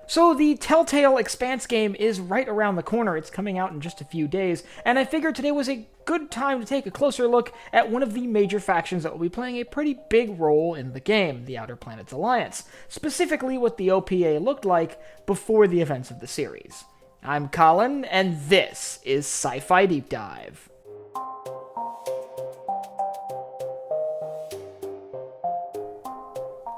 So the Telltale Expanse game is right around the corner. It's coming out in just a few days, and I figured today was a good time to take a closer look at one of the major factions that will be playing a pretty big role in the game, the Outer Planets Alliance, specifically what the OPA looked like before the events of the series. I'm Colin, and this is Sci-Fi Deep Dive.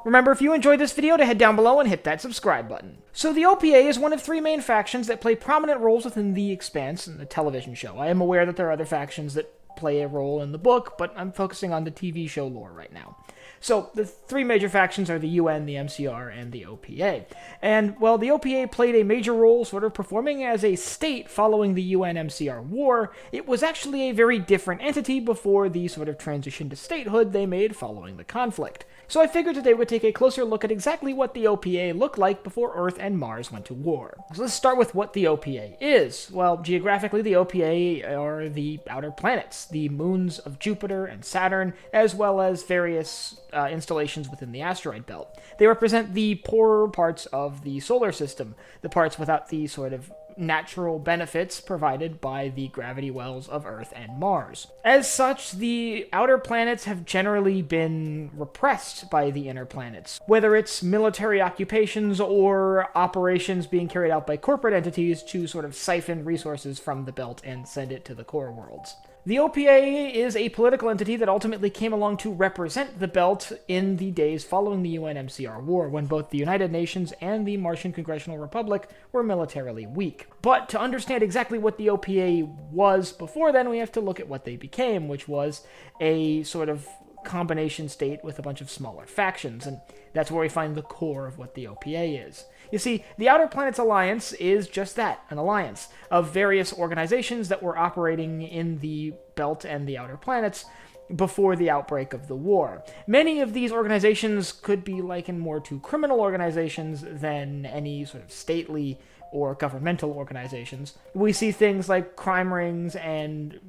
Remember, if you enjoyed this video, to head down below and hit that subscribe button. So the OPA is one of three main factions that play prominent roles within the Expanse and the television show. I am aware that there are other factions that play a role in the book, but I'm focusing on the TV show lore right now. So the three major factions are the UN, the MCR, and the OPA. And, well, the OPA played a major role sort of performing as a state following the UN-MCR war. It was actually a very different entity before the sort of transition to statehood they made following the conflict. So I figured today we'd take a closer look at exactly what the OPA looked like before Earth and Mars went to war. So let's start with what the OPA is. Well, geographically, the OPA are the outer planets, the moons of Jupiter and Saturn, as well as various installations within the asteroid belt. They represent the poorer parts of the solar system, the parts without the sort of natural benefits provided by the gravity wells of Earth and Mars. As such, the outer planets have generally been repressed by the inner planets, whether it's military occupations or operations being carried out by corporate entities to sort of siphon resources from the belt and send it to the core worlds. The OPA is a political entity that ultimately came along to represent the belt in the days following the UN-MCR war, when both the United Nations and the Martian Congressional Republic were militarily weak. But to understand exactly what the OPA was before then, we have to look at what they became, which was a sort of combination state with a bunch of smaller factions, and that's where we find the core of what the OPA is. You see, the Outer Planets Alliance is just that, an alliance of various organizations that were operating in the belt and the outer planets before the outbreak of the war. Many of these organizations could be likened more to criminal organizations than any sort of stately or governmental organizations. We see things like crime rings and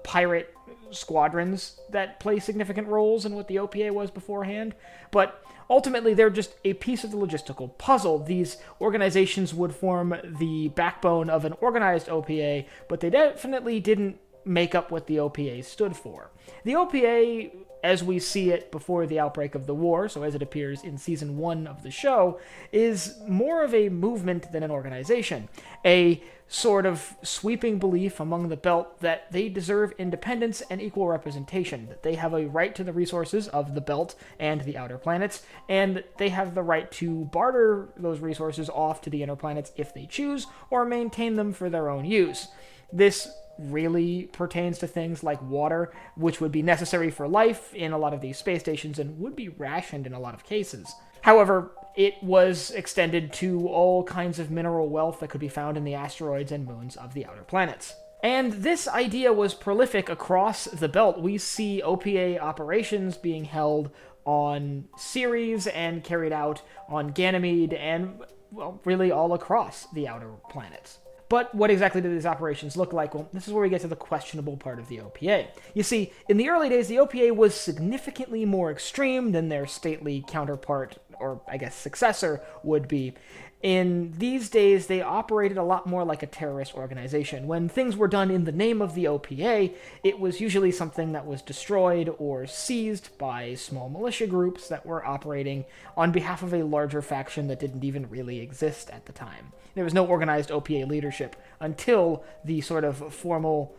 pirate squadrons that play significant roles in what the OPA was beforehand, but ultimately they're just a piece of the logistical puzzle. These organizations would form the backbone of an organized OPA, but they definitely didn't make up what the OPA stood for. The OPA, as we see it before the outbreak of the war, so as it appears in Season 1 of the show, is more of a movement than an organization. A sort of sweeping belief among the belt that they deserve independence and equal representation, that they have a right to the resources of the belt and the outer planets, and they have the right to barter those resources off to the inner planets if they choose, or maintain them for their own use. This really pertains to things like water, which would be necessary for life in a lot of these space stations and would be rationed in a lot of cases. However, it was extended to all kinds of mineral wealth that could be found in the asteroids and moons of the outer planets. And this idea was prolific across the belt. We see OPA operations being held on Ceres and carried out on Ganymede and, well, really all across the outer planets. But what exactly do these operations look like? Well, this is where we get to the questionable part of the OPA. You see, in the early days, the OPA was significantly more extreme than their stately counterpart, or I guess successor, would be. In these days, they operated a lot more like a terrorist organization. When things were done in the name of the OPA, it was usually something that was destroyed or seized by small militia groups that were operating on behalf of a larger faction that didn't even really exist at the time. There was no organized OPA leadership until the sort of formal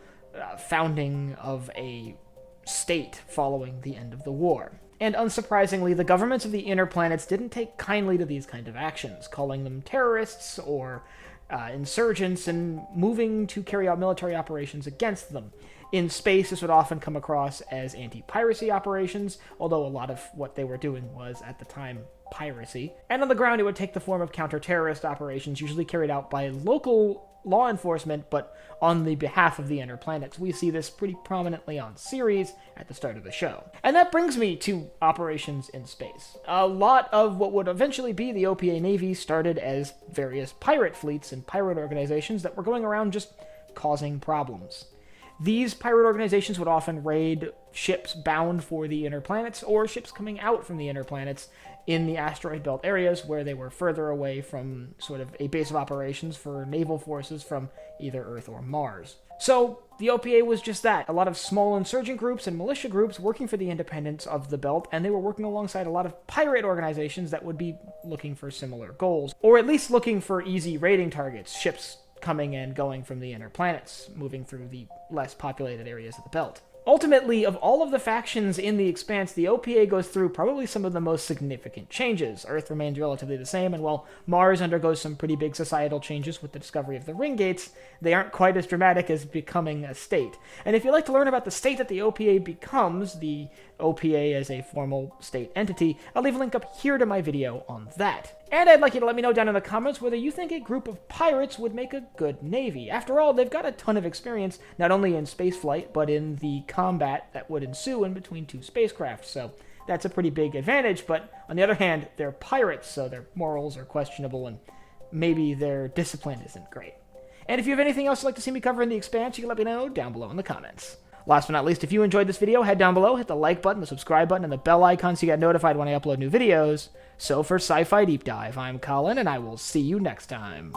founding of a state following the end of the war. And unsurprisingly, the governments of the inner planets didn't take kindly to these kind of actions, calling them terrorists or insurgents and moving to carry out military operations against them. In space, this would often come across as anti-piracy operations, although a lot of what they were doing was, at the time, piracy. And on the ground, it would take the form of counter-terrorist operations, usually carried out by local law enforcement, but on the behalf of the inner planets. We see this pretty prominently on Ceres at the start of the show. And that brings me to operations in space. A lot of what would eventually be the OPA Navy started as various pirate fleets and pirate organizations that were going around just causing problems. These pirate organizations would often raid ships bound for the inner planets or ships coming out from the inner planets in the asteroid belt areas where they were further away from sort of a base of operations for naval forces from either Earth or Mars. So the OPA was just that, a lot of small insurgent groups and militia groups working for the independence of the belt, and they were working alongside a lot of pirate organizations that would be looking for similar goals, or at least looking for easy raiding targets, ships coming and going from the inner planets, moving through the less populated areas of the belt. Ultimately, of all of the factions in the Expanse, the OPA goes through probably some of the most significant changes. Earth remains relatively the same, and while Mars undergoes some pretty big societal changes with the discovery of the ring gates, they aren't quite as dramatic as becoming a state. And if you'd like to learn about the state that the OPA becomes, the OPA as a formal state entity, I'll leave a link up here to my video on that. And I'd like you to let me know down in the comments whether you think a group of pirates would make a good navy. After all, they've got a ton of experience, not only in spaceflight, but in the combat that would ensue in between two spacecraft, so that's a pretty big advantage, but on the other hand, they're pirates, so their morals are questionable, and maybe their discipline isn't great. And if you have anything else you'd like to see me cover in the Expanse, you can let me know down below in the comments. Last but not least, if you enjoyed this video, head down below, hit the like button, the subscribe button, and the bell icon so you get notified when I upload new videos. So for Sci-Fi Deep Dive, I'm Colin, and I will see you next time.